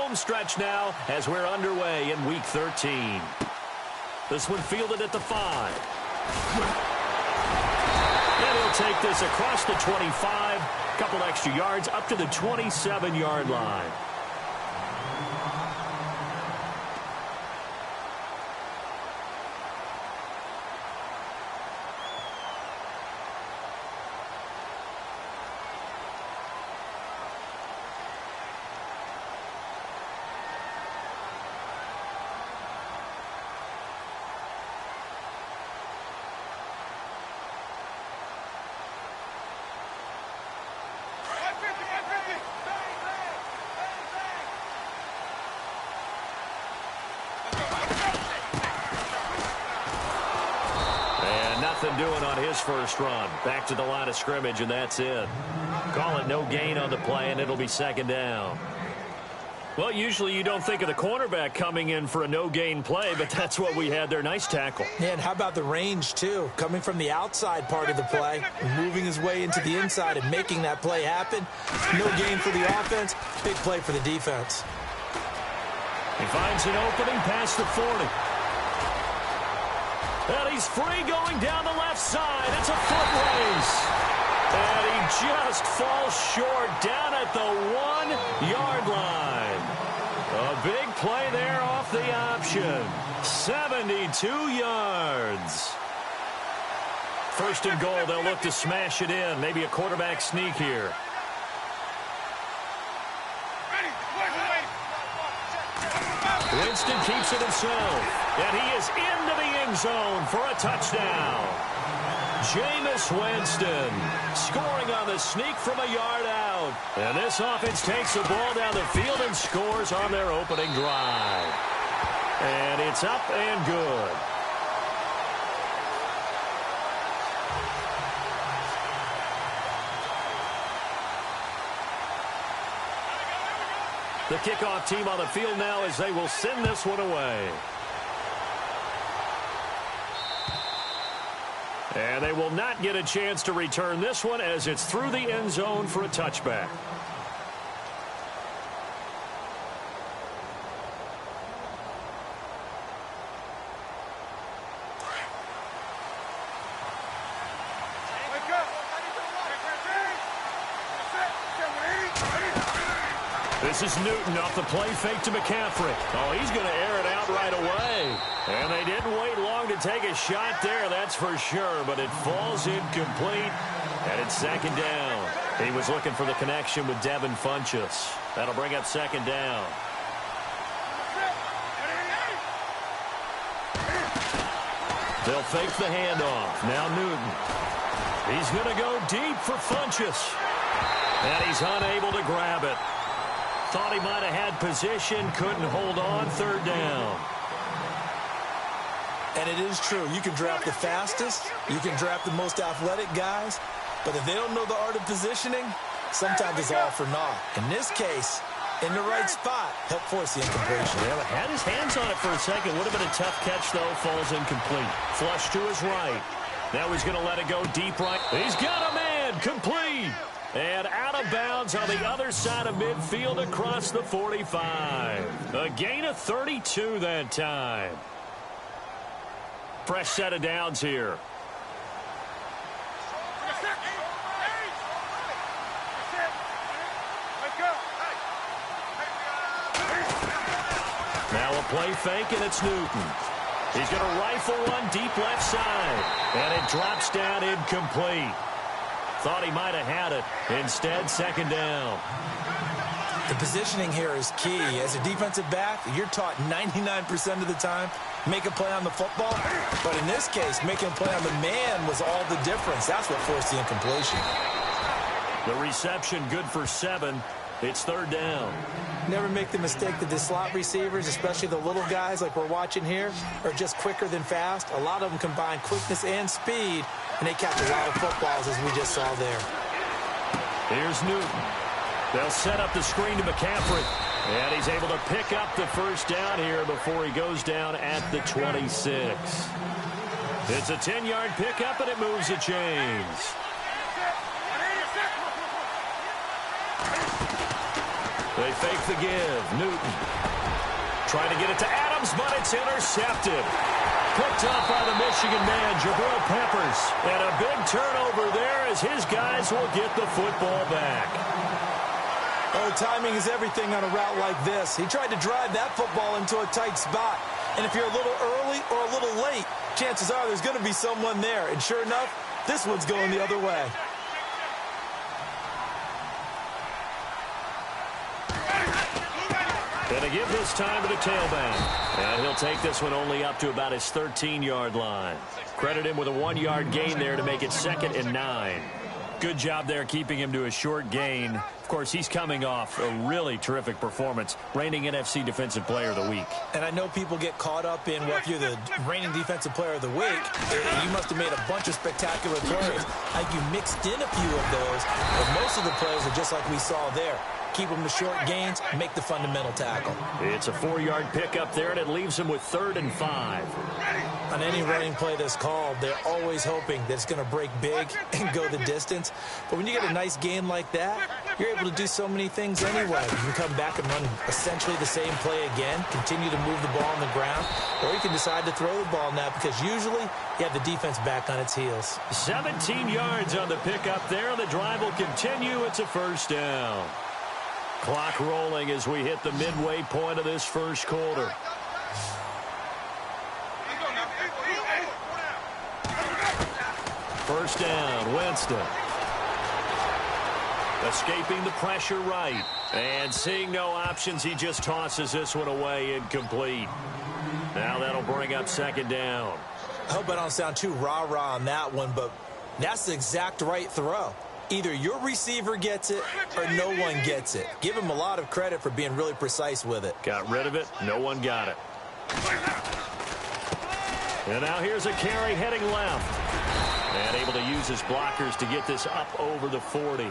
home stretch now as we're underway in Week 13. This one fielded at the 5. And he'll take this across the 25. Couple extra yards up to the 27-yard line. Nothing doing on his first run. Back to the line of scrimmage, and that's it. Call it no gain on the play, and it'll be second down. Well, usually you don't think of the cornerback coming in for a no-gain play, but that's what we had there. Nice tackle. Yeah, and how about the range, too? Coming from the outside part of the play, moving his way into the inside and making that play happen. No gain for the offense, big play for the defense. He finds an opening past the 40. And he's free going down the left side. It's a foot race. And he just falls short down at the 1-yard line. A big play there off the option. 72 yards. First and goal, they'll look to smash it in. Maybe a quarterback sneak here. Winston keeps it himself. And he is into the end zone for a touchdown. Jameis Winston scoring on the sneak from a yard out. And this offense takes the ball down the field and scores on their opening drive. And it's up and good. The kickoff team on the field now as they will send this one away. And they will not get a chance to return this one as it's through the end zone for a touchback. This is Newton off the play fake to McCaffrey. Oh, he's going to air it out right away. And they didn't wait long to take a shot there, that's for sure. But it falls incomplete, and it's second down. He was looking for the connection with Devin Funchess. That'll bring up second down. They'll fake the handoff. Now Newton. He's going to go deep for Funchess. And he's unable to grab it. Thought he might have had position, couldn't hold on, third down. And it is true. You can draft the fastest, you can draft the most athletic guys, but if they don't know the art of positioning, sometimes it's all for naught. In this case, in the right spot, help force the incompletion. Yeah, but had his hands on it for a second. Would have been a tough catch, though. Falls incomplete. Flush to his right. Now he's going to let it go deep right. He's got a man. Complete. And out of bounds on the other side of midfield across the 45. A gain of 32 that time. Fresh set of downs here. Now a play fake, and it's Newton. He's going to rifle one deep left side. And it drops down incomplete. Thought he might have had it. Instead, second down. The positioning here is key. As a defensive back, you're taught 99% of the time, make a play on the football. But in this case, making a play on the man was all the difference. That's what forced the incompletion. The reception good for 7. It's third down. Never make the mistake that the slot receivers, especially the little guys like we're watching here, are just quicker than fast. A lot of them combine quickness and speed, and they catch a lot of footballs, as we just saw there. Here's Newton. They'll set up the screen to McCaffrey. And he's able to pick up the first down here before he goes down at the 26. It's a 10-yard pickup, and it moves the chains. They fake the give. Newton trying to get it to Adams, but it's intercepted. Picked up by the Michigan man, Jabril Peppers. And a big turnover there as his guys will get the football back. Oh, timing is everything on a route like this. He tried to drive that football into a tight spot. And if you're a little early or a little late, chances are there's going to be someone there. And sure enough, this one's going the other way. And to give this time to the tailback. And he'll take this one only up to about his 13-yard line. Credit him with a 1-yard gain there to make it 2nd and 9. Good job there keeping him to a short gain. Of course, he's coming off a really terrific performance, reigning NFC Defensive Player of the Week. And I know people get caught up in, well, if you're the reigning Defensive Player of the Week, you must have made a bunch of spectacular plays. I think you mixed in a few of those, but most of the plays are just like we saw there. Keep them to short gains, make the fundamental tackle. It's a 4-yard pickup there, and it leaves him with 3rd and 5. On any running play that's called, they're always hoping that it's going to break big and go the distance. But when you get a nice gain like that, you're able to do so many things anyway. You can come back and run essentially the same play again, continue to move the ball on the ground, or you can decide to throw the ball now because usually you have the defense back on its heels. 17 yards on the pickup there. The drive will continue. It's a 1st down. Clock rolling as we hit the midway point of this first quarter. First down, Winston. Escaping the pressure right. And seeing no options, he just tosses this one away, incomplete. Now that'll bring up 2nd down. I hope I don't sound too rah-rah on that one, but that's the exact right throw. Either your receiver gets it or no one gets it. Give him a lot of credit for being really precise with it. Got rid of it. No one got it. And now here's a carry heading left. And able to use his blockers to get this up over the 40.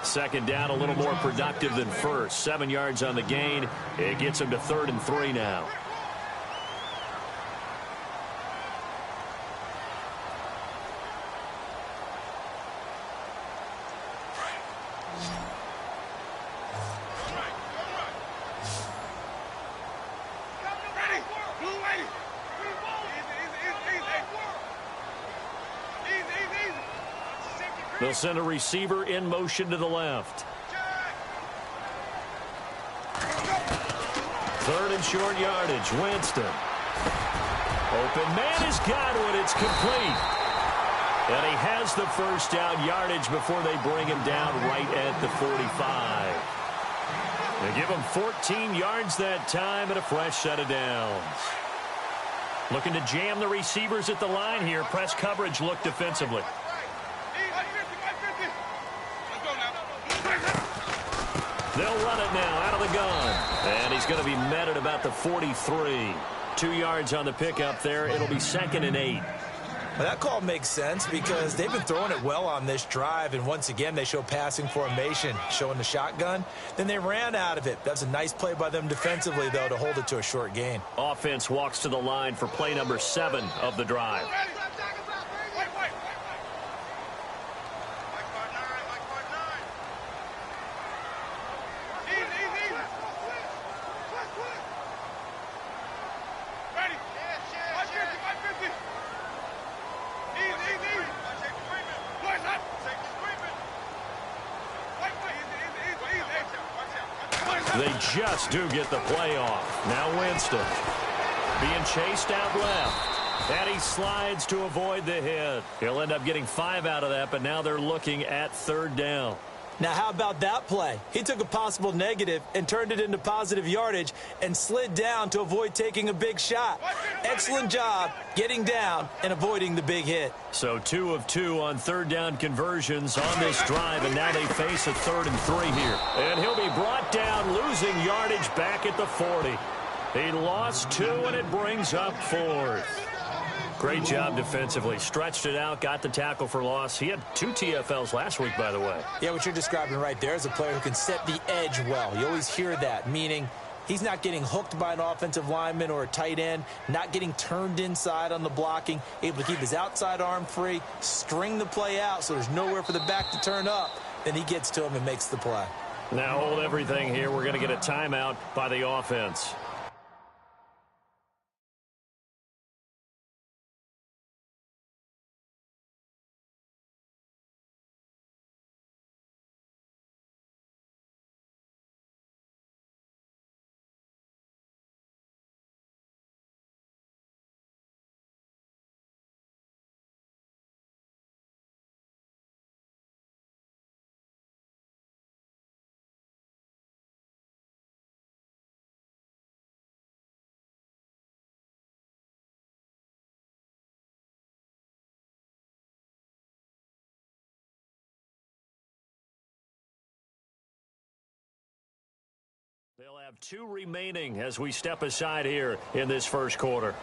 2nd down, a little more productive than first. 7 yards on the gain. It gets him to 3rd and 3 now. They'll send a receiver in motion to the left. 3rd and short yardage. Winston. Open man has got one. It's complete. And he has the 1st down yardage before they bring him down right at the 45. They give him 14 yards that time and a fresh set of downs. Looking to jam the receivers at the line here. Press coverage look defensively. They'll run it now out of the gun. And he's going to be met at about the 43. 2 yards on the pickup there. It'll be 2nd and 8. Well, that call makes sense because they've been throwing it well on this drive, and once again they show passing formation, showing the shotgun. Then they ran out of it. That's a nice play by them defensively, though, to hold it to a short gain. Offense walks to the line for play number 7 of the drive. They just do get the play off. Now Winston being chased out left. And he slides to avoid the hit. He'll end up getting 5 out of that, but now they're looking at 3rd down. Now, how about that play? He took a possible negative and turned it into positive yardage and slid down to avoid taking a big shot. Excellent job getting down and avoiding the big hit. So 2 of 2 on 3rd down conversions on this drive, and now they face a 3rd and 3 here. And he'll be brought down, losing yardage back at the 40. He lost 2, and it brings up 4th. Great job defensively. Stretched it out, got the tackle for loss. He had 2 TFLs last week, by the way. Yeah, what you're describing right there is a player who can set the edge well. You always hear that, meaning he's not getting hooked by an offensive lineman or a tight end, not getting turned inside on the blocking, able to keep his outside arm free, string the play out so there's nowhere for the back to turn up. Then he gets to him and makes the play. Now hold everything here. We're going to get a timeout by the offense. They'll have 2 remaining as we step aside here in this first quarter.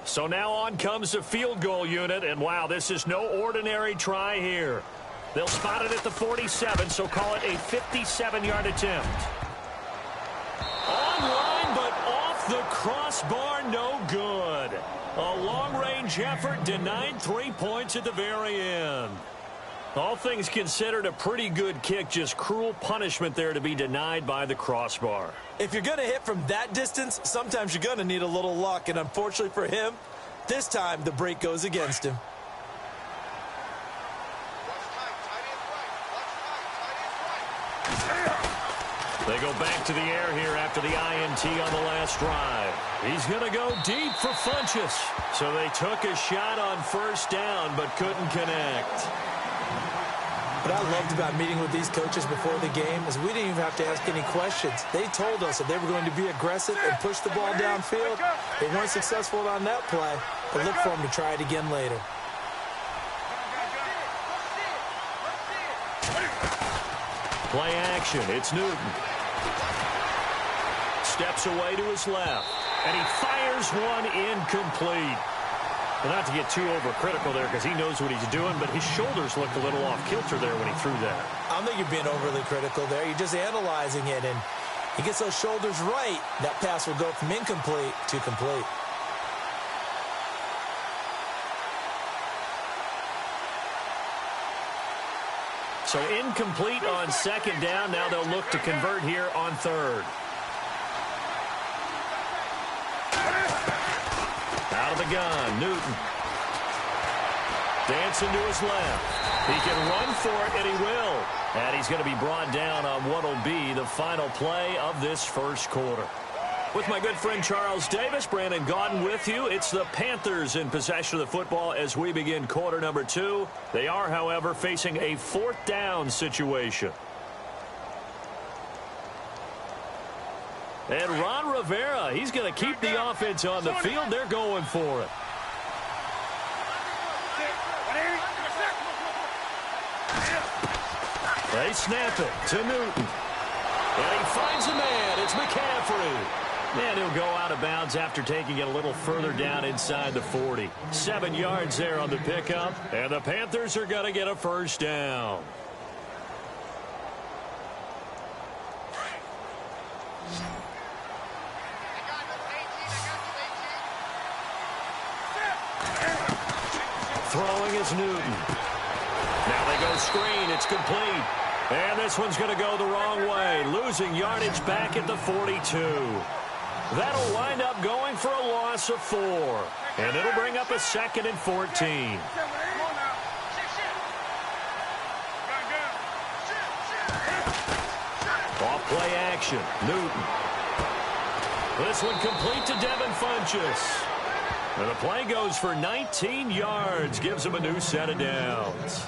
So now on comes the field goal unit, and wow, this is no ordinary try here. They'll spot it at the 47, so call it a 57-yard attempt. Online, but off the crossbar, no good. A long-range effort denied 3 points at the very end. All things considered, a pretty good kick, just cruel punishment there to be denied by the crossbar. If you're going to hit from that distance, sometimes you're going to need a little luck, and unfortunately for him, this time the break goes against him. They go back to the air here after the INT on the last drive. He's going to go deep for Funchess. So they took a shot on first down but couldn't connect. What I loved about meeting with these coaches before the game is we didn't even have to ask any questions. They told us that they were going to be aggressive and push the ball downfield. They weren't successful on that play, but look for them to try it again later. Play action. It's Newton. Steps away to his left, and he fires one incomplete. Well, not to get too overcritical there because he knows what he's doing, but his shoulders looked a little off kilter there when he threw that. I don't think you're being overly critical there. You're just analyzing it, and he gets those shoulders right. That pass will go from incomplete to complete. So incomplete on second down. Now they'll look to convert here on third. Out of the gun, Newton. Dancing to his left. He can run for it, and he will. And he's going to be brought down on what will be the final play of this first quarter. With my good friend Charles Davis, Brandon Gaudin with you. It's the Panthers in possession of the football as we begin quarter number 2. They are, however, facing a 4th down situation. And Ron Rivera, he's going to keep the offense on the field. They're going for it. They snap it to Newton. And he finds a man. It's McCaffrey. And he'll go out of bounds after taking it a little further down inside the 40. 7 yards there on the pickup. And the Panthers are going to get a first down. Throwing is Newton. Now they go screen. It's complete. And this one's going to go the wrong way. Losing yardage back at the 42. That'll wind up going for a loss of 4. And it'll bring up a 2nd and 14. Off play action. Newton. This one complete to Devin Funchess. And the play goes for 19 yards. Gives him a new set of downs.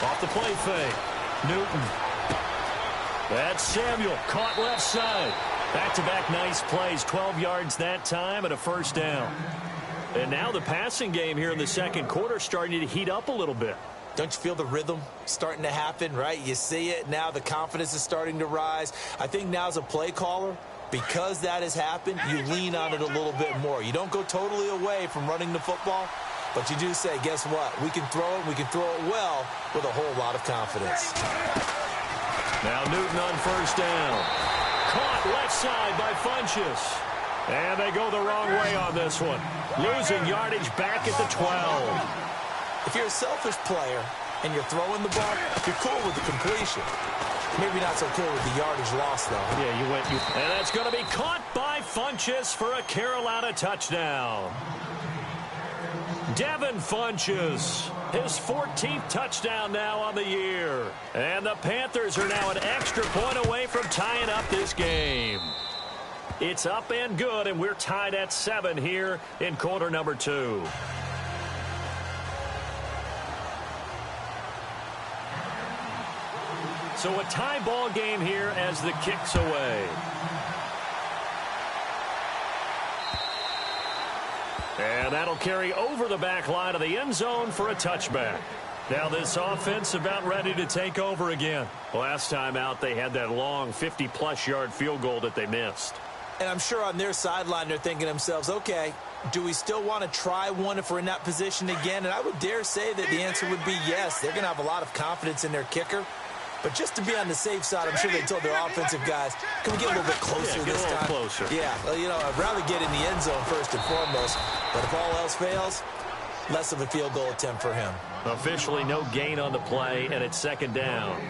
Off the play fake. Newton. That's Samuel. Caught left side. Back-to-back nice plays. 12 yards that time and a first down. And now the passing game here in the second quarter starting to heat up a little bit. Don't you feel the rhythm starting to happen, right? You see it now. The confidence is starting to rise. I think now as a play caller, because that has happened, you lean on it a little bit more. You don't go totally away from running the football, but you do say, guess what? We can throw it. We can throw it well with a whole lot of confidence. Now Newton on first down. Caught left side by Funchess. And they go the wrong way on this one. Losing yardage back at the 12. If you're a selfish player and you're throwing the ball, you're cool with the completion. Maybe not so cool with the yardage loss, though. Yeah, you went. And that's going to be caught by Funchess for a Carolina touchdown. Devin Funchess, his 14th touchdown now on the year. And the Panthers are now an extra point away from tying up this game. It's up and good, and we're tied at 7 here in quarter number 2. So a tie ball game here as the kick's away. And that'll carry over the back line of the end zone for a touchback. Now this offense about ready to take over again. Last time out, they had that long 50-plus yard field goal that they missed. And I'm sure on their sideline they're thinking to themselves, okay, do we still want to try one if we're in that position again? And I would dare say that the answer would be yes. They're going to have a lot of confidence in their kicker. But just to be on the safe side, I'm sure they told their offensive guys, can we get a little bit closer this time? Closer. Yeah, well, you know, I'd rather get in the end zone first and foremost. But if all else fails, less of a field goal attempt for him. Officially no gain on the play, and it's second down.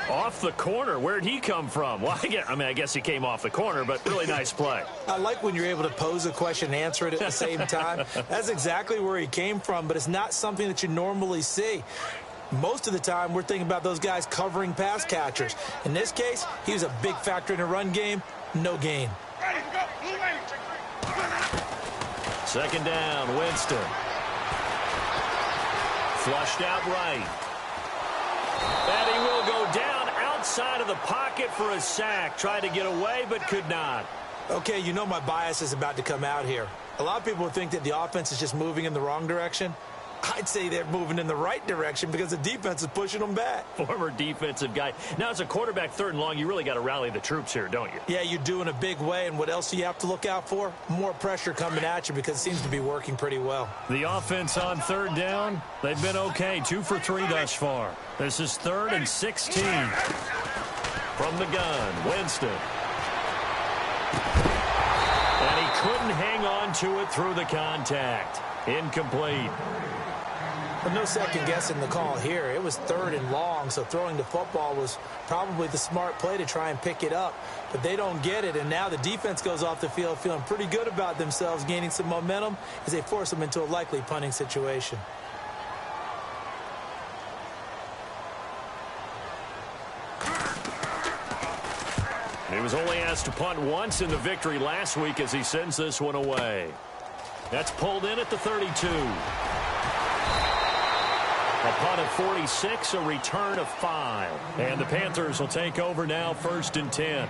Off the corner. Where'd he come from? Well, I guess he came off the corner, but really nice play. I like when you're able to pose a question and answer it at the same time. That's exactly where he came from, but it's not something that you normally see. Most of the time, we're thinking about those guys covering pass catchers. In this case, he was a big factor in the run game. No gain. Second down, Winston. Flushed out right. And he will go down outside of the pocket for a sack. Tried to get away, but could not. Okay, you know my bias is about to come out here. A lot of people think that the offense is just moving in the wrong direction. I'd say they're moving in the right direction because the defense is pushing them back. Former defensive guy. Now, as a quarterback, third and long, you really got to rally the troops here, don't you? Yeah, you do in a big way. And what else do you have to look out for? More pressure coming at you because it seems to be working pretty well. The offense on third down, they've been okay. 2 for 3 thus far. This is 3rd and 16. From the gun, Winston. And he couldn't hang on to it through the contact. Incomplete. But no second guessing the call here. It was 3rd and long, so throwing the football was probably the smart play to try and pick it up. But they don't get it, and now the defense goes off the field feeling pretty good about themselves, gaining some momentum as they force them into a likely punting situation. He was only asked to punt once in the victory last week as he sends this one away. That's pulled in at the 32. A punt of 46, a return of 5. And the Panthers will take over now, 1st and 10.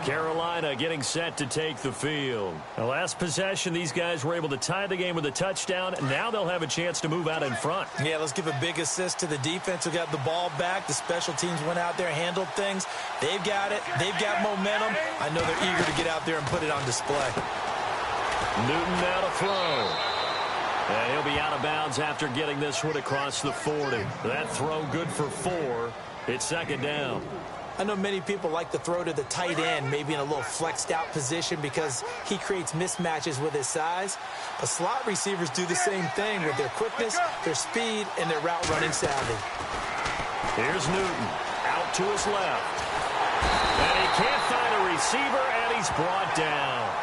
Carolina getting set to take the field. The last possession, these guys were able to tie the game with a touchdown. Now they'll have a chance to move out in front. Yeah, let's give a big assist to the defense who got the ball back. The special teams went out there, handled things. They've got it. They've got momentum. I know they're eager to get out there and put it on display. Newton now to throw. And he'll be out of bounds after getting this one across the 40. That throw good for 4. It's second down. I know many people like to throw to the tight end, maybe in a little flexed out position because he creates mismatches with his size. But slot receivers do the same thing with their quickness, their speed, and their route running savvy. Here's Newton out to his left. And he can't find a receiver, and he's brought down.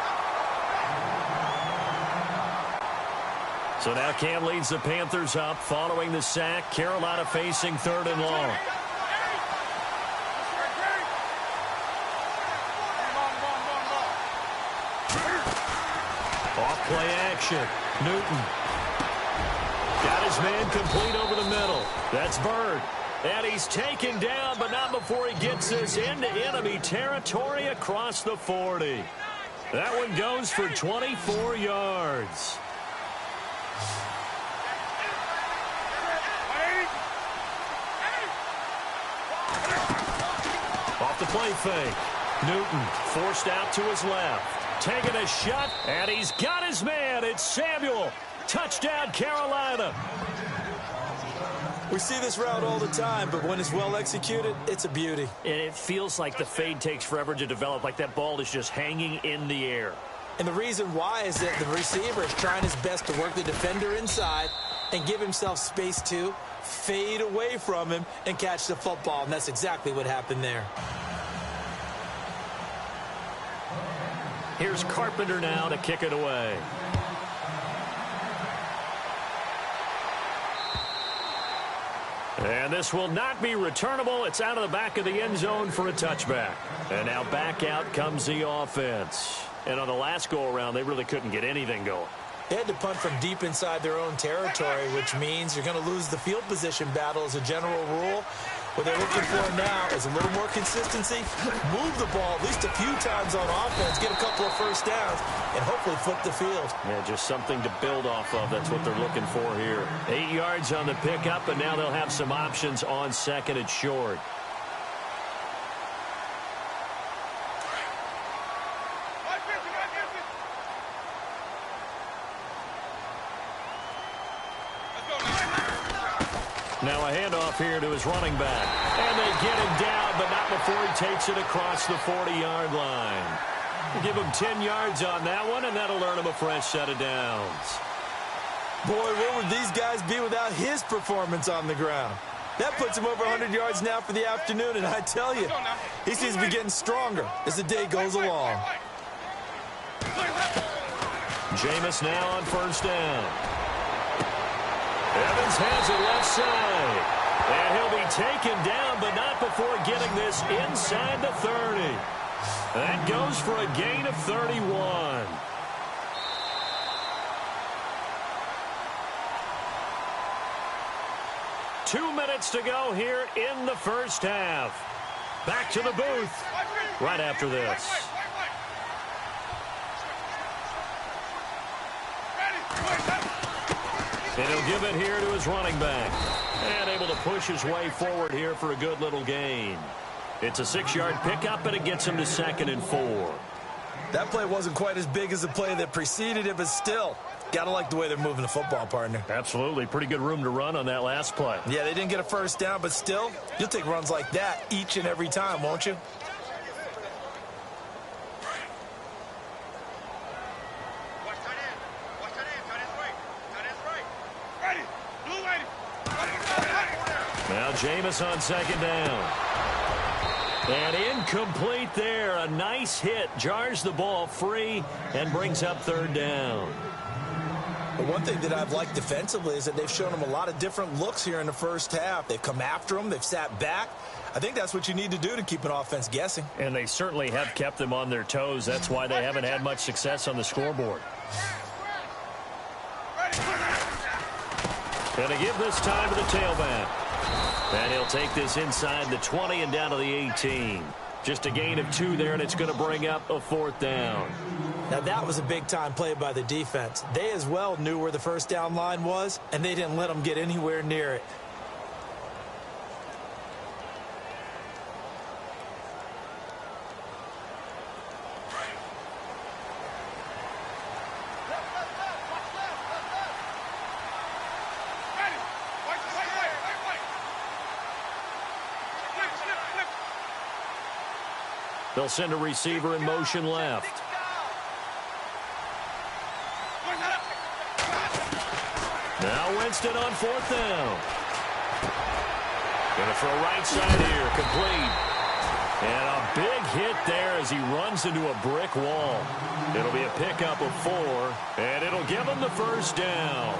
So now Cam leads the Panthers up following the sack. Carolina facing 3rd and long. Off play action. Newton. Got his man complete over the middle. That's Bird. And he's taken down, but not before he gets this into enemy territory across the 40. That one goes for 24 yards. Off the play fake. Newton forced out to his left. Taking a shot, and he's got his man. It's Samuel. Touchdown, Carolina. We see this route all the time, but when it's well executed, it's a beauty. And it feels like the fade takes forever to develop, like that ball is just hanging in the air. And the reason why is that the receiver is trying his best to work the defender inside and give himself space to fade away from him and catch the football, and that's exactly what happened there. Here's Carpenter now to kick it away. And this will not be returnable. It's out of the back of the end zone for a touchback. And now back out comes the offense. And on the last go-around, they really couldn't get anything going. They had to punt from deep inside their own territory, which means you're going to lose the field position battle as a general rule. What they're looking for now is a little more consistency, move the ball at least a few times on offense, get a couple of first downs, and hopefully flip the field. Yeah, just something to build off of. That's what they're looking for here. 8 yards on the pickup, and now they'll have some options on second and short. Now a handoff here to his running back. And they get him down, but not before he takes it across the 40-yard line. Give him 10 yards on that one, and that'll earn him a fresh set of downs. Boy, where would these guys be without his performance on the ground? That puts him over 100 yards now for the afternoon, and I tell you, he seems to be getting stronger as the day goes along. Jameis now on first down. Evans has it left side. And he'll be taken down, but not before getting this inside the 30. That goes for a gain of 31. Two minutes to go here in the first half. Back to the booth right after this. And he'll give it here to his running back. And able to push his way forward here for a good little gain. It's a 6-yard pickup, and it gets him to 2nd and 4. That play wasn't quite as big as the play that preceded it, but still, gotta like the way they're moving the football, partner. Absolutely. Pretty good room to run on that last play. Yeah, they didn't get a first down, but still, you'll take runs like that each and every time, won't you? Now Jameis on second down. And incomplete there. A nice hit. Jars the ball free and brings up third down. But one thing that I've liked defensively is that they've shown them a lot of different looks here in the first half. They've come after them. They've sat back. I think that's what you need to do to keep an offense guessing. And they certainly have kept them on their toes. That's why they haven't had much success on the scoreboard. And to give this time to the tailback. And he'll take this inside the 20 and down to the 18. Just a gain of 2 there, and it's going to bring up a 4th down. Now, that was a big-time play by the defense. They as well knew where the first down line was, and they didn't let them get anywhere near it. They'll send a receiver in motion left. Now Winston on 4th down. Going to throw right side here, complete. And a big hit there as he runs into a brick wall. It'll be a pickup of 4, and it'll give him the first down.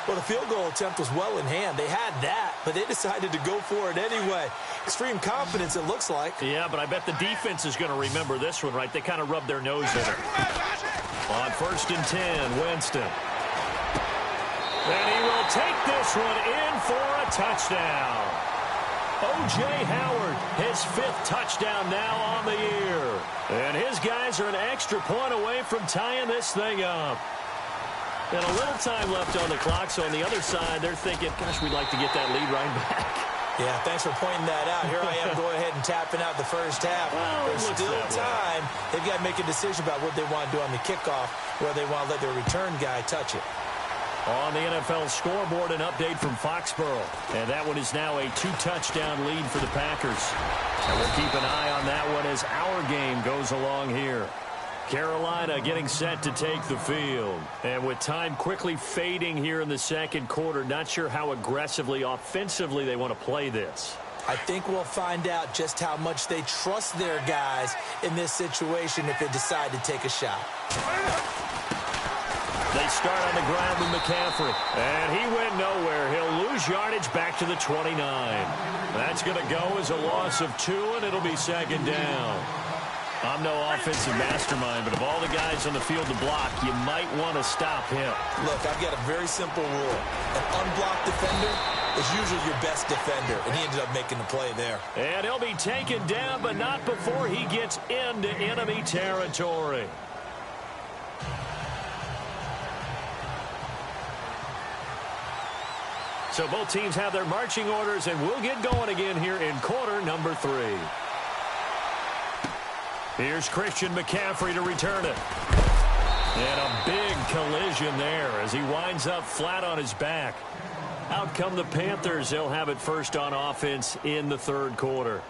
Well, the field goal attempt was well in hand. They had that, but they decided to go for it anyway. Extreme confidence, it looks like. Yeah, but I bet the defense is going to remember this one, right? They kind of rubbed their nose in it. On 1st and 10, Winston. And he will take this one in for a touchdown. O.J. Howard, his 5th touchdown now on the year. And his guys are an extra point away from tying this thing up. And a little time left on the clock, so on the other side, they're thinking, gosh, we'd like to get that lead right back. Yeah, thanks for pointing that out. Here I am going ahead and tapping out the first half. Well, there's still time. They've got to make a decision about what they want to do on the kickoff, where they want to let their return guy touch it. On the NFL scoreboard, an update from Foxborough. And that one is now a 2-touchdown lead for the Packers. And we'll keep an eye on that one as our game goes along here. Carolina getting set to take the field. And with time quickly fading here in the second quarter, not sure how aggressively, offensively they want to play this. I think we'll find out just how much they trust their guys in this situation if they decide to take a shot. They start on the ground with McCaffrey. And he went nowhere. He'll lose yardage back to the 29. That's going to go as a loss of 2, and it'll be second down. I'm no offensive mastermind, but of all the guys on the field to block, you might want to stop him. Look, I've got a very simple rule. An unblocked defender is usually your best defender, and he ended up making the play there. And he'll be taken down, but not before he gets into enemy territory. So both teams have their marching orders, and we'll get going again here in quarter number 3. Here's Christian McCaffrey to return it. And a big collision there as he winds up flat on his back. Out come the Panthers. They'll have it first on offense in the third quarter.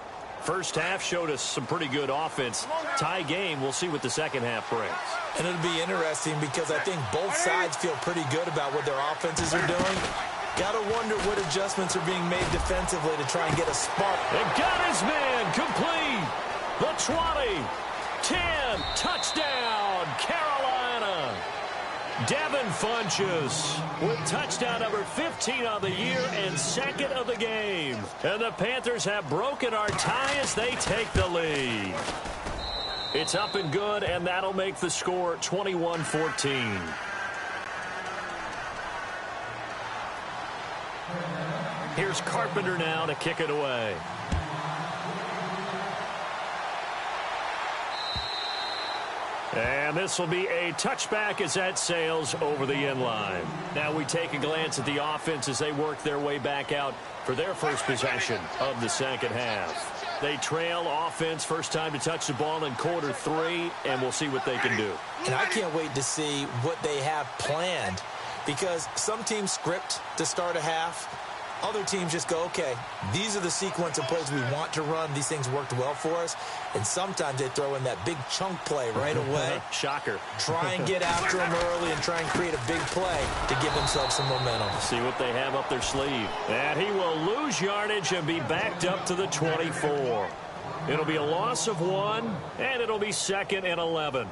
First half showed us some pretty good offense. Tie game. We'll see what the second half brings. And it'll be interesting because I think both sides feel pretty good about what their offenses are doing. Got to wonder what adjustments are being made defensively to try and get a spark. And got his man complete. The 20, 10, touchdown, Carolina. Devin Funchess with touchdown number 15 on the year and second of the game. And the Panthers have broken our tie as they take the lead. It's up and good, and that'll make the score 21-14. Here's Carpenter now to kick it away. And this will be a touchback as that sails over the end line. Now we take a glance at the offense as they work their way back out for their first possession of the second half. They trail offense, first time to touch the ball in quarter 3, and we'll see what they can do. And I can't wait to see what they have planned, because some teams script to start a half. Other teams just go, okay, these are the sequence of plays we want to run. These things worked well for us. And sometimes they throw in that big chunk play right away. Shocker. Try and get after them early and try and create a big play to give themselves some momentum. See what they have up their sleeve. And he will lose yardage and be backed up to the 24. It'll be a loss of 1, and it'll be second and 11.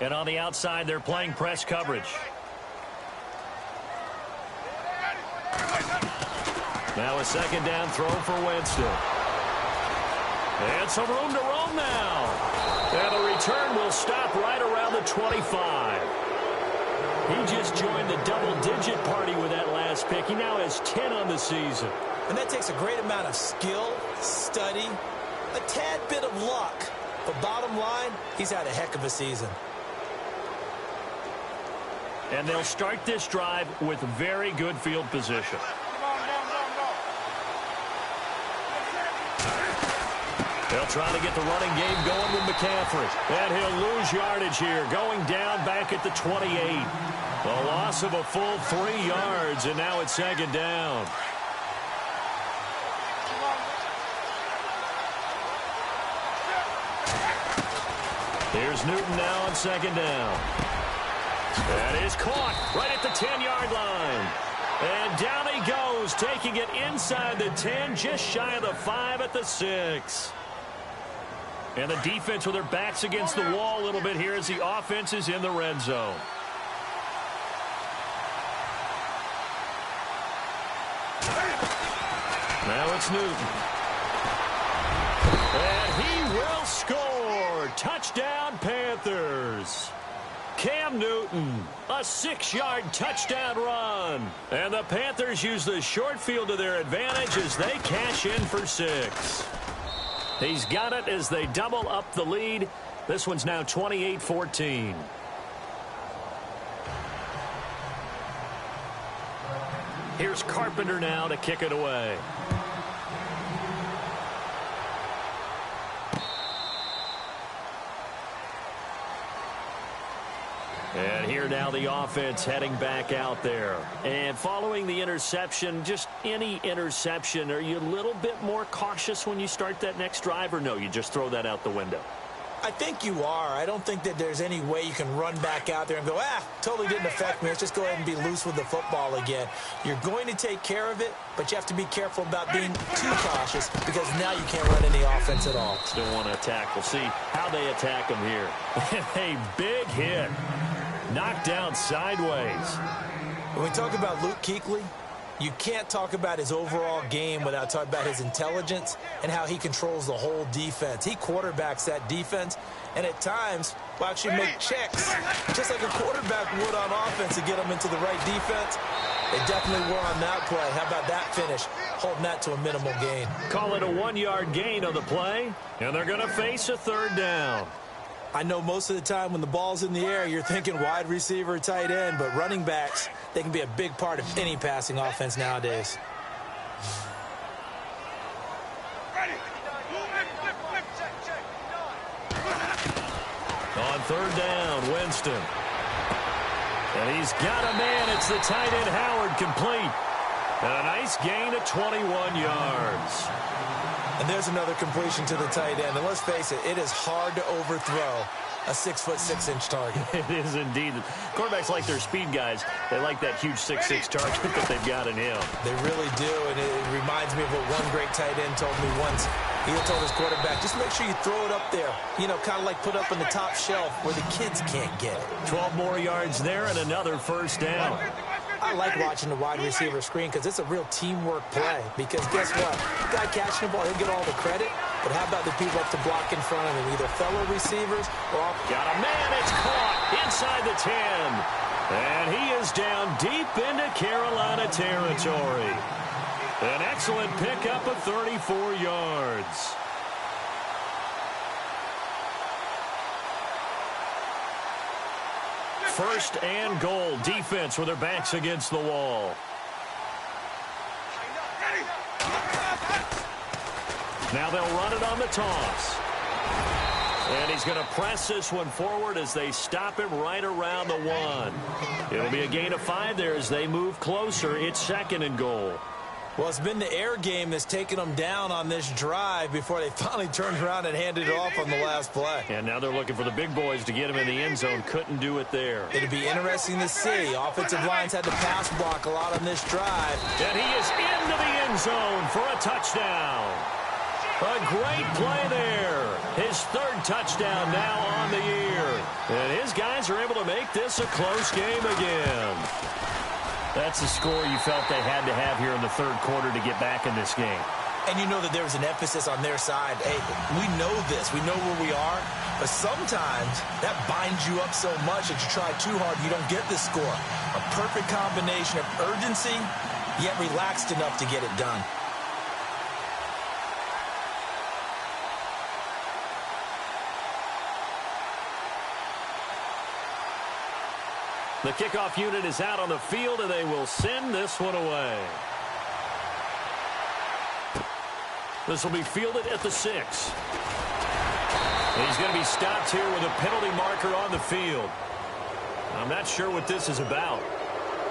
And on the outside, they're playing press coverage. Now a second down throw for Winston. And some room to roam now. And the return will stop right around the 25. He just joined the double-digit party with that last pick. He now has 10 on the season. And that takes a great amount of skill, study, a tad bit of luck. But bottom line, he's had a heck of a season. And they'll start this drive with very good field position. They'll try to get the running game going with McCaffrey. And he'll lose yardage here, going down back at the 28. A loss of a full 3 yards, and now it's second down. Here's Newton now on second down. That is caught right at the 10-yard line. And down he goes, taking it inside the 10, just shy of the 5 at the 6. And the defense with their backs against the wall a little bit here as the offense is in the red zone. Now it's Newton. And he will score. Touchdown, Panthers. Panthers. Cam Newton, a 6-yard touchdown run. And the Panthers use the short field to their advantage as they cash in for 6. He's got it as they double up the lead. This one's now 28-14. Here's Carpenter now to kick it away. And here now the offense heading back out there. And following the interception, just any interception, are you a little bit more cautious when you start that next drive, or no, you just throw that out the window? I think you are. I don't think that there's any way you can run back out there and go, totally didn't affect me. Let's just go ahead and be loose with the football again. You're going to take care of it, but you have to be careful about being too cautious because now you can't run any offense at all. Still want to attack. We'll see how they attack him here. A big hit. Knocked down sideways. When we talk about Luke Kuechly, you can't talk about his overall game without talking about his intelligence and how he controls the whole defense. He quarterbacks that defense, and at times will actually make checks, just like a quarterback would on offense to get them into the right defense. They definitely were on that play. How about that finish? Holding that to a minimal gain. Call it a 1-yard gain on the play, and they're going to face a 3rd down. I know most of the time when the ball's in the air, you're thinking wide receiver, tight end, but running backs, they can be a big part of any passing offense nowadays. On 3rd down, Winston. And he's got a man. It's the tight end, Howard, complete. And a nice gain of 21 yards. And there's another completion to the tight end. And let's face it, it is hard to overthrow a 6'6" target. It is indeed. Quarterbacks like their speed guys. They like that huge 6'6" target that they've got in him. They really do, and it reminds me of what one great tight end told me once. He told his quarterback, just make sure you throw it up there. You know, kind of like put up on the top shelf where the kids can't get it. 12 more yards there and another 1st down. I like watching the wide receiver screen because it's a real teamwork play. Because guess what? The guy catching the ball, he'll get all the credit. But how about the people up to block in front of him? Either fellow receivers or... Got a man. It's caught inside the 10. And he is down deep into Carolina territory. An excellent pickup of 34 yards. First and goal. Defense with their backs against the wall. Now they'll run it on the toss. And he's going to press this one forward as they stop him right around the 1. It'll be a gain of 5 there as they move closer. It's 2nd and goal. Well, it's been the air game that's taken them down on this drive before they finally turned around and handed it off on the last play. And now they're looking for the big boys to get him in the end zone. Couldn't do it there. It'll be interesting to see. Offensive lines had to pass block a lot on this drive. And he is into the end zone for a touchdown. A great play there. His 3rd touchdown now on the year. And his guys are able to make this a close game again. That's the score you felt they had to have here in the 3rd quarter to get back in this game. And you know that there was an emphasis on their side. Hey, we know this. We know where we are. But sometimes that binds you up so much that you try too hard, you don't get the score. A perfect combination of urgency, yet relaxed enough to get it done. The kickoff unit is out on the field, and they will send this one away. This will be fielded at the 6. He's going to be stopped here with a penalty marker on the field. I'm not sure what this is about.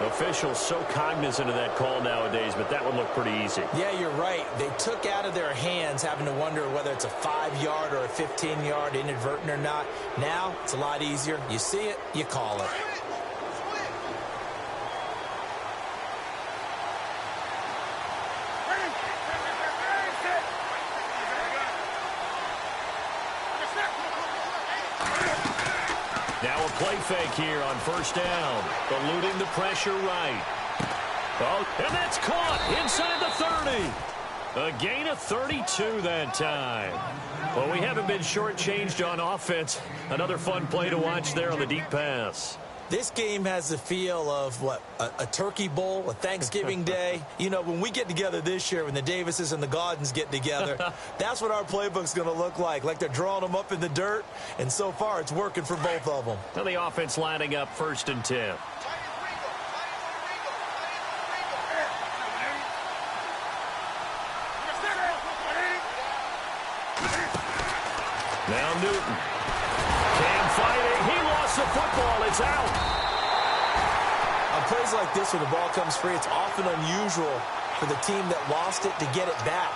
Officials so cognizant of that call nowadays, but that would look pretty easy. Yeah, you're right. They took out of their hands having to wonder whether it's a 5-yard or a 15-yard inadvertent or not. Now, it's a lot easier. You see it, you call it. Now a play fake here on 1st down. Eluding the pressure right. Oh, and that's caught inside the 30. A gain of 32 that time. Well, we haven't been shortchanged on offense. Another fun play to watch there on the deep pass. This game has the feel of, what, a turkey bowl, a Thanksgiving day. You know, when we get together this year, when the Davises and the Gaudens get together, that's what our playbook's going to look like they're drawing them up in the dirt, and so far it's working for both of them. Now the offense lining up 1st and 10. Now Newton. Cam fighting. He lost the football. It's out. On plays like this, when the ball comes free, it's often unusual for the team that lost it to get it back.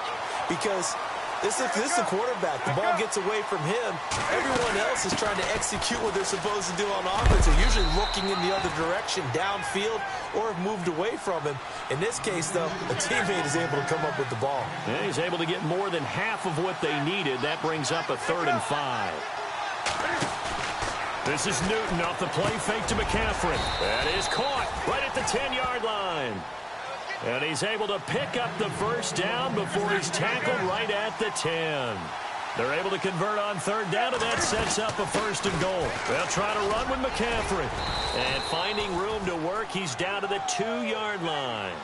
Because this is the quarterback. The ball gets away from him. Everyone else is trying to execute what they're supposed to do on offense. They're usually looking in the other direction, downfield, or have moved away from him. In this case, though, a teammate is able to come up with the ball. Yeah, he's able to get more than half of what they needed. That brings up a 3rd and 5. This is Newton off the play fake to McCaffrey. That is caught right at the 10-yard line. And he's able to pick up the first down before he's tackled right at the 10. They're able to convert on 3rd down, and that sets up a 1st and goal. They'll try to run with McCaffrey. And finding room to work, he's down to the 2-yard line.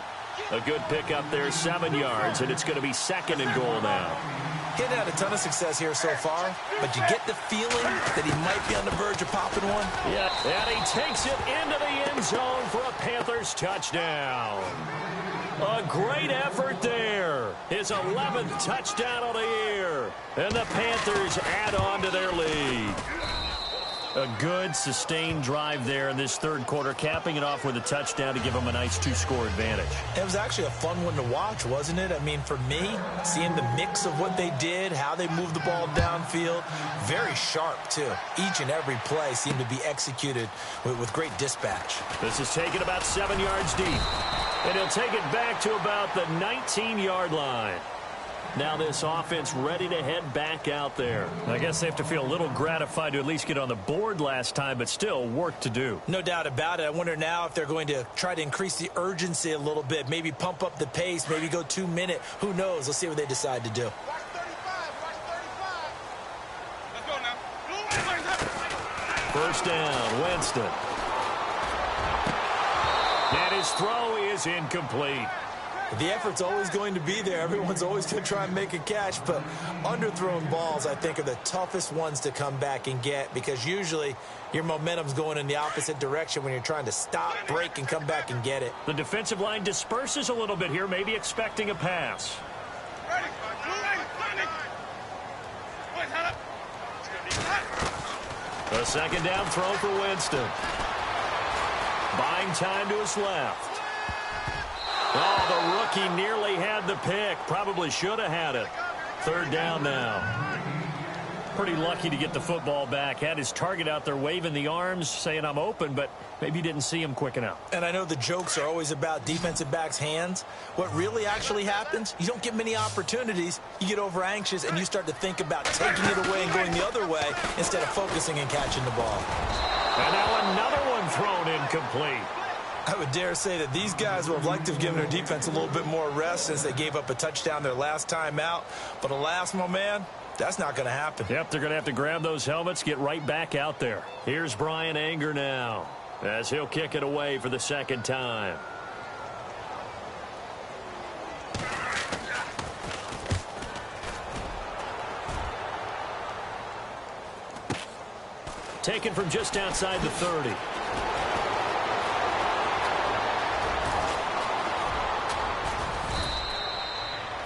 A good pickup there, 7 yards, and it's going to be 2nd and goal now. He's had a ton of success here so far, but you get the feeling that he might be on the verge of popping one. Yeah, and he takes it into the end zone for a Panthers touchdown. A great effort there. His 11th touchdown of the year. And the Panthers add on to their lead. A good, sustained drive there in this 3rd quarter, capping it off with a touchdown to give them a nice 2-score advantage. It was actually a fun one to watch, wasn't it? I mean, for me, seeing the mix of what they did, how they moved the ball downfield, very sharp, too. Each and every play seemed to be executed with great dispatch. This is taken about 7 yards deep. And he'll take it back to about the 19-yard line. Now this offense ready to head back out there. I guess they have to feel a little gratified to at least get on the board last time, but still work to do. No doubt about it. I wonder now if they're going to try to increase the urgency a little bit, maybe pump up the pace, maybe go 2-minute. Who knows? Let's see what they decide to do. First down, Winston. And his throw is incomplete. The effort's always going to be there. Everyone's always going to try and make a catch, but underthrown balls, I think, are the toughest ones to come back and get because usually your momentum's going in the opposite direction when you're trying to stop, break, and come back and get it. The defensive line disperses a little bit here, maybe expecting a pass. A 2nd down throw for Winston. Buying time to his left. Oh, the rookie nearly had the pick. Probably should have had it. 3rd down now. Pretty lucky to get the football back. Had his target out there waving the arms, saying I'm open, but maybe didn't see him quick enough. And I know the jokes are always about defensive backs' hands. What really actually happens, you don't get many opportunities. You get over anxious, and you start to think about taking it away and going the other way instead of focusing and catching the ball. And now another one thrown incomplete. I would dare say that these guys would have liked to have given their defense a little bit more rest since they gave up a touchdown their last time out. But alas, my man, that's not going to happen. Yep, they're going to have to grab those helmets, get right back out there. Here's Brian Anger now as he'll kick it away for the 2nd time. Taken from just outside the 30.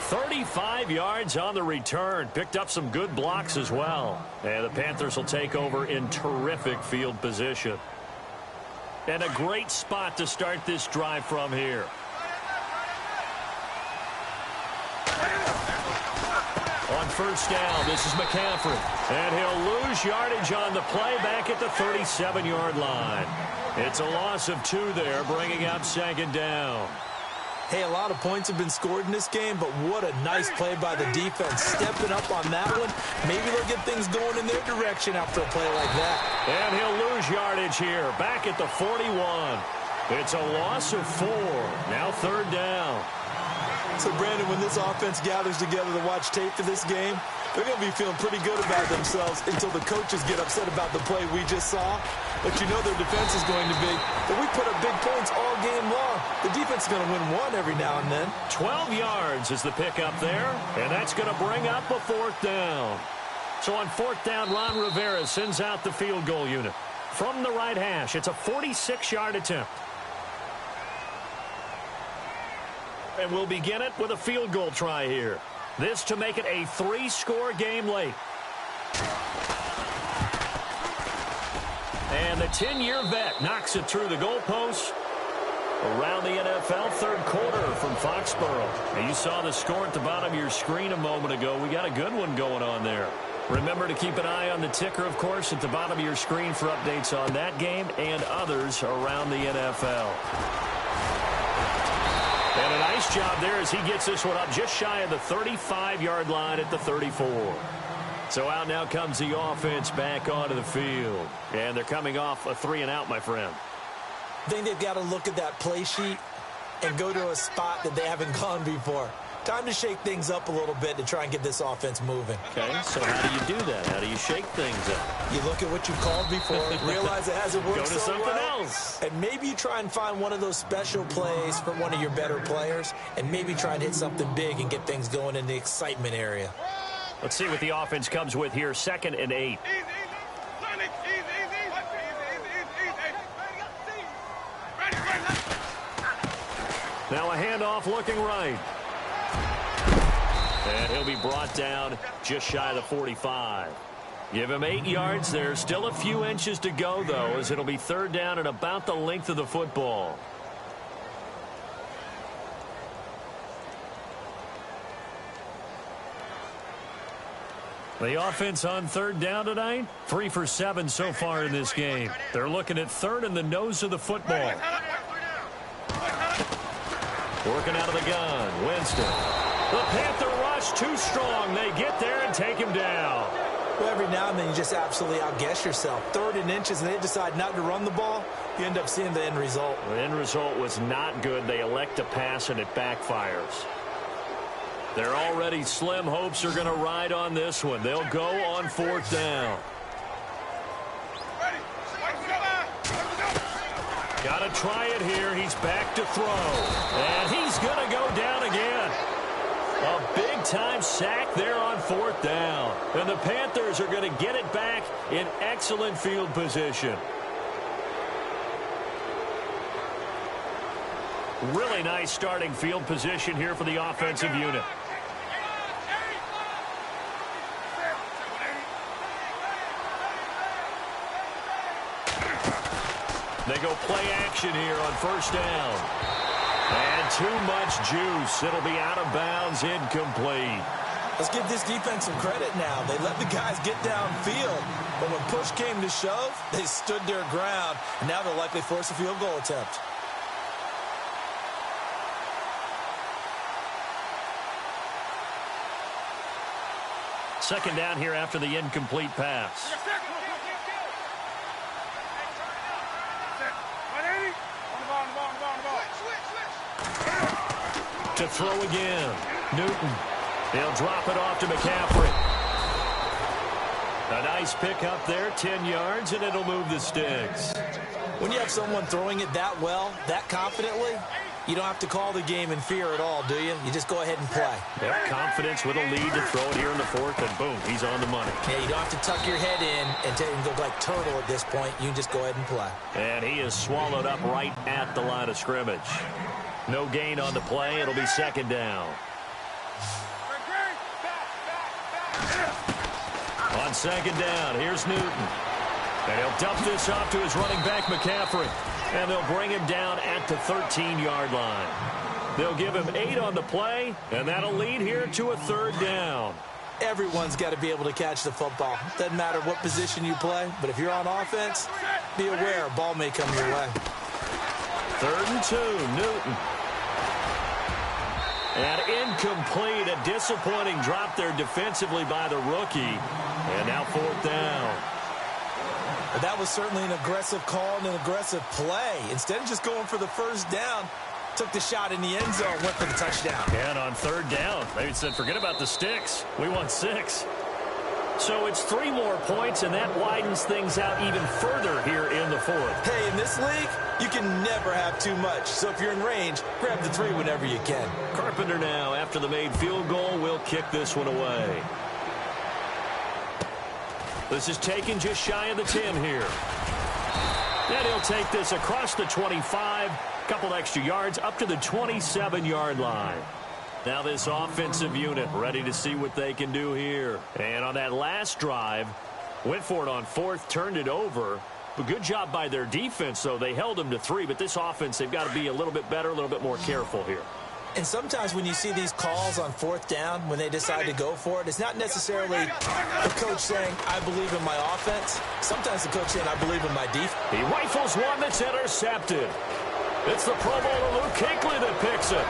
"35 yards on the return." Picked up some good blocks as well. And the Panthers will take over in terrific field position. And a great spot to start this drive from here. On 1st down, this is McCaffrey. And he'll lose yardage on the play back at the 37-yard line. It's a loss of 2 there, bringing up 2nd down. Hey, a lot of points have been scored in this game, but what a nice play by the defense. Stepping up on that one, maybe they'll get things going in their direction after a play like that. And he'll lose yardage here, back at the 41. It's a loss of 4. Now 3rd down. So, Brandon, when this offense gathers together to watch tape for this game, they're going to be feeling pretty good about themselves until the coaches get upset about the play we just saw. But you know their defense is going to be, but we put up big points all game long. The defense is going to win one every now and then. 12 yards is the pickup there, and that's going to bring up a fourth down. So on fourth down, Ron Rivera sends out the field goal unit. From the right hash, it's a 46-yard attempt. And we'll begin it with a field goal try here. This to make it a 3-score game late. And the 10-year vet knocks it through the goalpost. Around the NFL, third quarter from Foxborough. And you saw the score at the bottom of your screen a moment ago. We got a good one going on there. Remember to keep an eye on the ticker, of course, at the bottom of your screen for updates on that game and others around the NFL. And a nice job there as he gets this one up just shy of the 35-yard line at the 34. So out now comes the offense back onto the field. And they're coming off a 3-and-out, my friend. I think they've got to look at that play sheet and go to a spot that they haven't gone before. Time to shake things up a little bit to try and get this offense moving. Okay, so how do you do that? How do you shake things up? You look at what you called before, realize it hasn't worked Go to so something well, else. and maybe you try and find one of those special plays for one of your better players, and maybe try and hit something big and get things going in the excitement area. Let's see what the offense comes with here. 2nd and 8. Now a handoff looking right. And he'll be brought down just shy of the 45. Give him 8 yards. There's still a few inches to go, though, as it'll be third down and about the length of the football. The offense on third down tonight, 3 for 7 so far in this game. They're looking at third in the nose of the football. Working out of the gun, Winston. The Panther rush too strong. They get there and take him down. Well, every now and then you just absolutely outguess yourself. 3rd and inches, and they decide not to run the ball. You end up seeing the end result. The end result was not good. They elect to pass, and it backfires. They're already slim hopes are going to ride on this one. They'll go on 4th down. Got to try it here. He's back to throw. And he's going to go down again. A big-time sack there on 4th down. And the Panthers are going to get it back in excellent field position. Really nice starting field position here for the offensive unit. They go play action here on 1st down. And too much juice. It'll be out of bounds, incomplete. Let's give this defense some credit now. They let the guys get downfield. But when push came to shove, they stood their ground. And now they'll likely force a field goal attempt. Second down here after the incomplete pass. To throw again. Newton. They'll drop it off to McCaffrey. A nice pickup there, 10 yards, and it'll move the sticks. When you have someone throwing it that well, that confidently, you don't have to call the game in fear at all, do you? You just go ahead and play. Yep, confidence with a lead to throw it here in the 4th, and boom, he's on the money. Yeah, you don't have to tuck your head in and go like turtle at this point. You can just go ahead and play. And he is swallowed up right at the line of scrimmage. No gain on the play. It'll be 2nd down. On 2nd down, here's Newton. And he'll dump this off to his running back, McCaffrey. And they'll bring him down at the 13-yard line. They'll give him 8 on the play, and that'll lead here to a 3rd down. Everyone's got to be able to catch the football. Doesn't matter what position you play, but if you're on offense, be aware a ball may come your way. 3rd and 2, Newton. And incomplete, a disappointing drop there defensively by the rookie. And now 4th down. But that was certainly an aggressive call and an aggressive play. Instead of just going for the 1st down, took the shot in the end zone, went for the touchdown. And on third down, they said, forget about the sticks. We want 6. So it's 3 more points, and that widens things out even further here in the 4th. Hey, in this league, you can never have too much. So if you're in range, grab the 3 whenever you can. Carpenter now, after the made field goal, will kick this one away. This is taken just shy of the 10 here. And he'll take this across the 25, couple extra yards up to the 27-yard line. Now this offensive unit ready to see what they can do here. And on that last drive, went for it on 4th, turned it over. But good job by their defense, though. They held them to 3, but this offense, they've got to be a little bit better, a little bit more careful here. And sometimes when you see these calls on 4th down, when they decide to go for it, it's not necessarily the coach saying, I believe in my offense. Sometimes the coach saying, I believe in my defense. He rifles one that's intercepted. It's the Pro Bowler Luke Kuechly that picks it.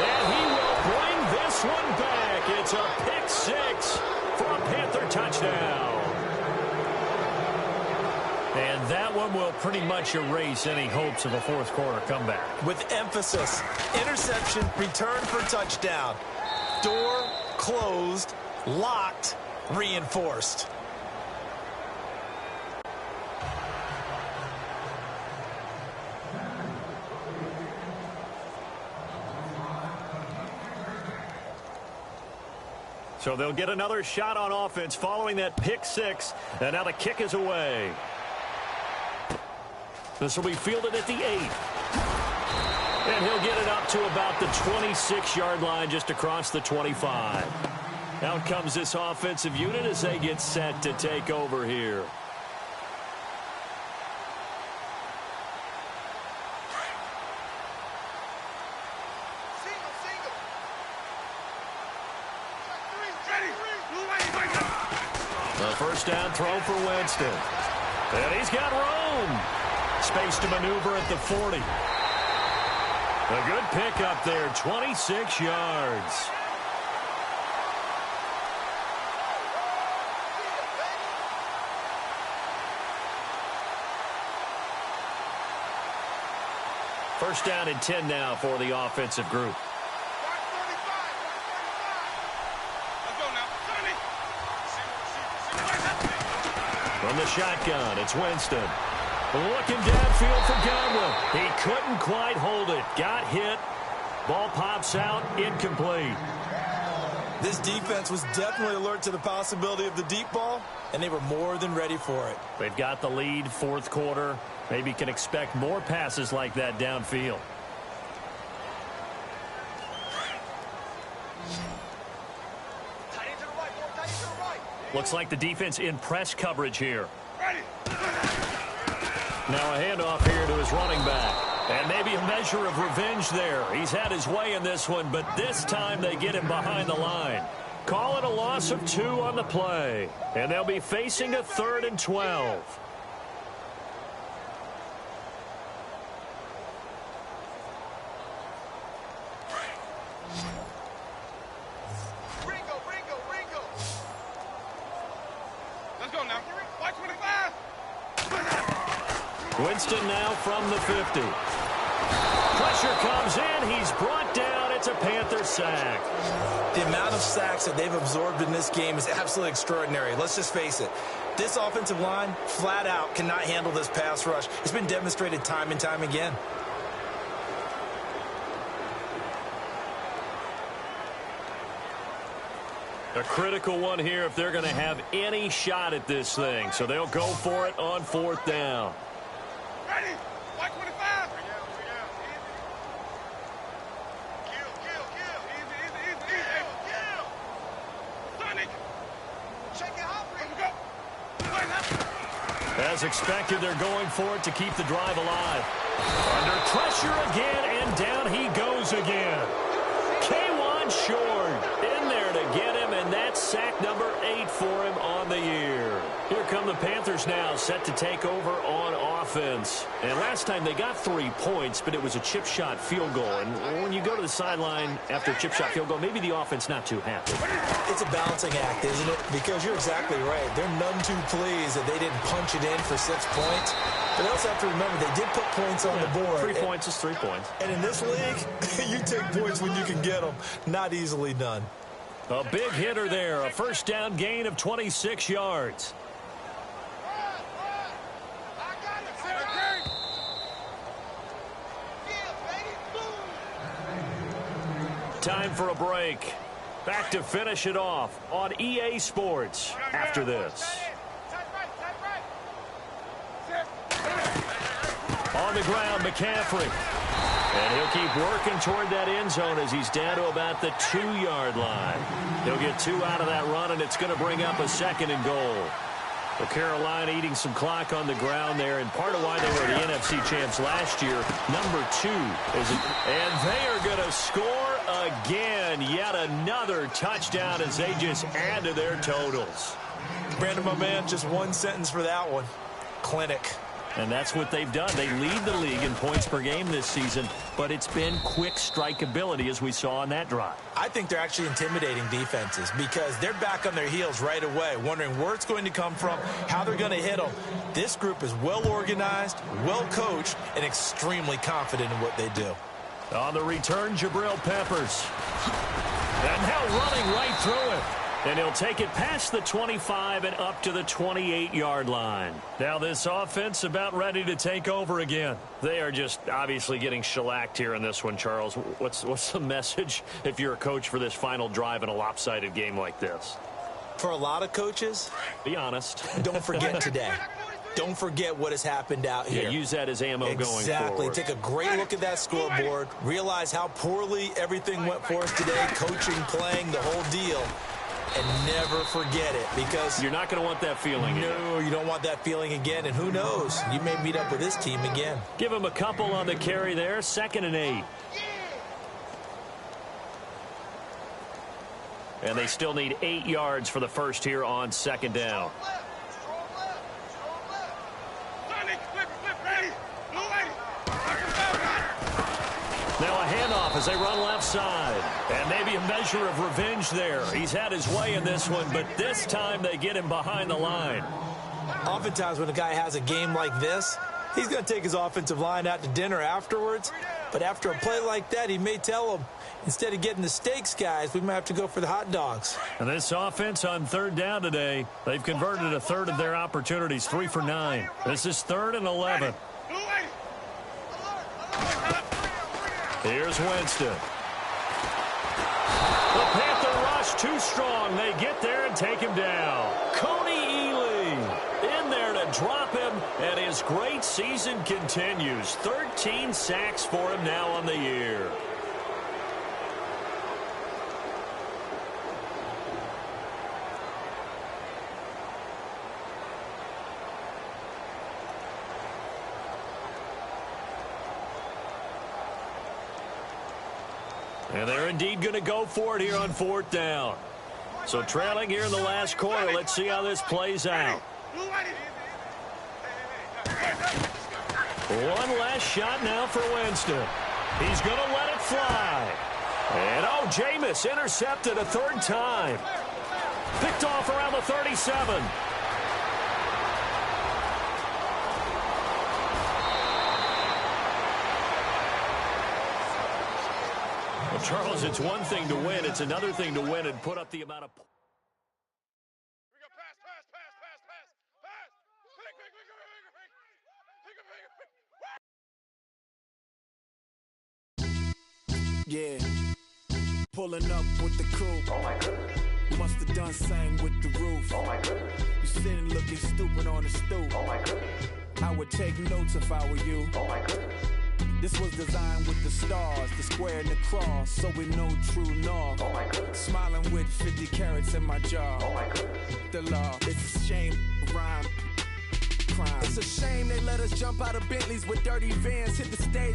And he will bring this one back. It's a pick 6 for a Panther touchdown. And that one will pretty much erase any hopes of a 4th quarter comeback. With emphasis, interception, return for touchdown. Door closed, locked, reinforced. So they'll get another shot on offense following that pick 6. And now the kick is away. This will be fielded at the 8. And he'll get it up to about the 26-yard line, just across the 25. Out comes this offensive unit as they get set to take over here. The first down throw for Winston. And he's got room. Space to maneuver at the 40. A good pickup there, 26 yards. First down and 10 now for the offensive group. From the shotgun, it's Winston. Looking downfield for Godwin. He couldn't quite hold it. Got hit. Ball pops out, incomplete. This defense was definitely alert to the possibility of the deep ball, and they were more than ready for it. They've got the lead, 4th quarter. Maybe can expect more passes like that downfield. Looks like the defense in press coverage here. Now a handoff here to his running back. And maybe a measure of revenge there. He's had his way in this one, but this time they get him behind the line. Call it a loss of 2 on the play. And they'll be facing a 3rd and 12. Winston now from the 50. Pressure comes in. He's brought down. It's a Panther sack. The amount of sacks that they've absorbed in this game is absolutely extraordinary. Let's just face it. This offensive line, flat out, cannot handle this pass rush. It's been demonstrated time and time again. A critical one here if they're going to have any shot at this thing. So they'll go for it on 4th down. Ready? White 25. Kill. Easy. Kill. Sonic. Check it out. Go. As expected, they're going for it to keep the drive alive. Under pressure again, and down he goes again. K1 short in there to get him, and that's sack number 8 for him on the year. Here come the Panthers now, set to take over on offense. offense. And last time they got 3 points, but it was a chip shot field goal. And when you go to the sideline after a chip shot field goal, maybe the offense not too happy. It's a balancing act, isn't it? Because you're exactly right. They're none too pleased that they didn't punch it in for 6 points. But they also have to remember they did put points on the board. 3 points is 3 points. And in this league, you take points when you can get them. Not easily done. A big hitter there. A first down gain of 26 yards. Time for a break. Back to finish it off on EA Sports after this. On the ground, McCaffrey. And he'll keep working toward that end zone as he's down to about the 2-yard line. He'll get 2 out of that run, and it's going to bring up a 2nd and goal. Well, Carolina eating some clock on the ground there, and part of why they were the NFC champs last year, number 2. And they are going to score again. Yet another touchdown as they just add to their totals. Brandon, my man, just one sentence for that one. Clinic. And that's what they've done. They lead the league in points per game this season, but it's been quick strikeability as we saw on that drive. I think they're actually intimidating defenses because they're back on their heels right away, wondering where it's going to come from, how they're going to hit them. This group is well organized, well coached, and extremely confident in what they do. On the return, Jabril Peppers. And now running right through it. And he'll take it past the 25 and up to the 28-yard line. Now this offense about ready to take over again. They are just obviously getting shellacked here in this one, Charles. What's the message if you're a coach for this final drive in a lopsided game like this? For a lot of coaches, be honest. Don't forget today. Don't forget what has happened out here. Yeah, use that as ammo going forward. Exactly. Take a great look at that scoreboard. Realize how poorly everything went for us today. Coaching, playing, the whole deal. And never forget it, because you're not going to want that feeling again. No, you don't want that feeling again. And who knows? You may meet up with this team again. Give him a couple on the carry there. 2nd and 8. And they still need 8 yards for the first here on 2nd down. Now a handoff as they run left side. And maybe a measure of revenge there. He's had his way in this one, but this time they get him behind the line. Oftentimes when a guy has a game like this, he's going to take his offensive line out to dinner afterwards. But after a play like that, he may tell them, instead of getting the steaks, guys, we might have to go for the hot dogs. And this offense on 3rd down today, they've converted a third of their opportunities, 3 for 9. This is 3rd and 11. Here's Winston. The Panther rush too strong. They get there and take him down. Coney Ely in there to drop him, and his great season continues. 13 sacks for him now on the year. And they're indeed going to go for it here on 4th down. So trailing here in the last quarter. Let's see how this plays out. One last shot now for Winston. He's going to let it fly. And, oh, Jameis intercepted a 3rd time. Picked off around the 37. Charles, it's one thing to win. It's another thing to win and put up the amount of... Yeah. Pulling up with the coupe. Oh my goodness. Must have done same with the roof. Oh my goodness. You sitting looking stupid on the stoop. Oh my goodness. I would take notes if I were you. Oh my goodness. This was designed with the stars, the square and the cross, so we know true north. Oh my goodness. Smiling with 50 carats in my jaw. Oh my goodness. The law, it's a shame, rhyme, crime. It's a shame they let us jump out of Bentleys with dirty vans, hit the stage